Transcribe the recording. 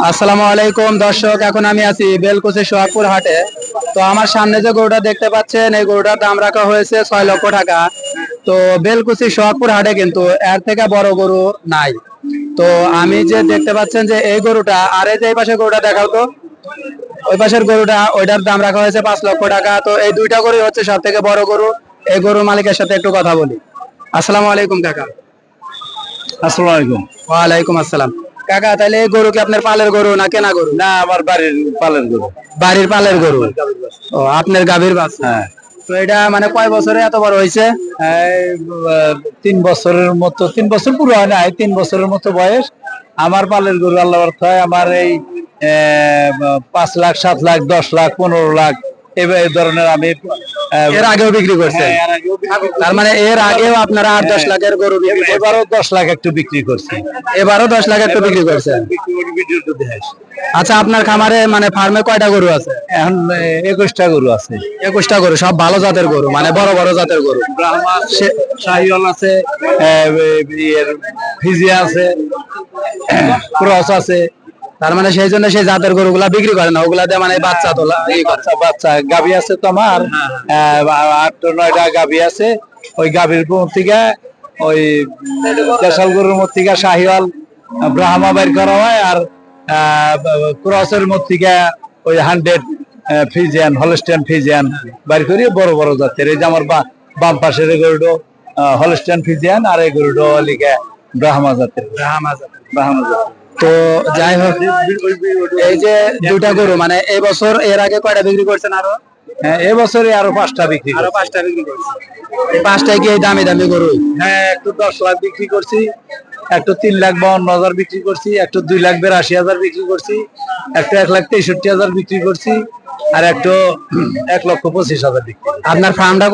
আসসালামু আলাইকুম দর্শক, এখন আমি আছি বেলকুচি সোহাগপুর হাটে। তো আমার সামনে যে গরুটা দেখতে পাচ্ছেন, এই গরুটার দাম রাখা হয়েছে 6 লক্ষ টাকা। তো বেলকুচি সোহাগপুর হাটে কিন্তু এর থেকে বড় গরু নাই। তো আমি যে দেখতে পাচ্ছেন যে এই গরুটা, আর এই যে এই পাশে গরুটা দেখাও তো, ওই পাশের গরুটা, ওইটার দাম রাখা হয়েছে 5 লক্ষ টাকা। তো এই দুইটা গরু হচ্ছে সব থেকে বড় গরু। এই গরুর মালিকের সাথে একটু কথা বলি। আসসালামু আলাইকুম কাকা। আসসালামু আলাইকুম। ওয়ালাইকুম আসসালাম। কাকা, তাহলে এই গরু কি আপনার পালের গরু না কেনা গরু? না, আমার বাড়ির পালের গরু। বাড়ির পালের গরু। ও, আপনার গাভীর বাচ্চা। হ্যাঁ। তো এটা মানে কয় বছরে এত বড় হয়েছে? 3 বছরের মতো, 3 বছর পুরো হয় নাই, 3 বছরের মতো বয়স। আমার পালের গরু আল্লাহ হয় আমার এই 5 লাখ, 7 লাখ, 10 লাখ, 15 লাখ এই ধরনের আমি এর আগেও বিক্রি করছে। হ্যাঁ, এর আগেও বিক্রি করছি। তার মানে এর আগেও আপনারা 8-10 লাখের গরু বিক্রি করছেন। এবারও 10 লাখ একটু বিক্রি করছি। এবারও 10 লাখ একটু বিক্রি করছেন। আচ্ছা, আপনার খামারে মানে ফার্মে কয়টা গরু আছে? এখন 21টা গরু আছে। 21টা গরু, সব ভালো জাতের গরু, মানে বড় বড় জাতের গরু। ব্রাহ্মা আছে, শাহিওয়াল আছে, ফিজিয়া আছে, ক্রস আছে। তার মানে সেই জন্য সেই জাতের গরুগুলা বিক্রি করে না, ওগুলা দিয়ে মানে বাচ্চা তোলা। বাচ্চা বাচ্চা গাভী আছে তো আমার, 8-9টা গাভী আছে। ওই গাভীর থেকে ওই দেশাল গরুর মধ্যে থেকে শাহিওয়াল, ব্রাহ্মা বের করা হয়, আর ক্রসের মধ্যে থেকে ওই 100 ফিজিয়ান, হলস্টেন ফিজিয়ান বের করি, বড় বড় জাতের। এই যে আমার বাম পাশের গরুটো হলস্টেন ফিজিয়ান, আর এই গরুটো লিখে ব্রাহ্মা জাতের। ব্রাহ্মা জাতের। তো যাই হোক, এই যে দুইটা গরু মানে এই বছর, এর আগে কয়টা বিক্রি করছেন? আরো হ্যাঁ, এবছরে আরো 5টা বিক্রি, আরো 5টা বিক্রি করছেন। এই 5টাই কি এই দামি দামি গরু? হ্যাঁ, একটু 10 লাখ বিক্রি করছি, একটু 3,52,000 বিক্রি করছি, একটু 2,82,000 বিক্রি করছি, একটু 1,63,000 বিক্রি করছি, আর একটু 1,25,000 বিক্রি। আপনার ফার্মটা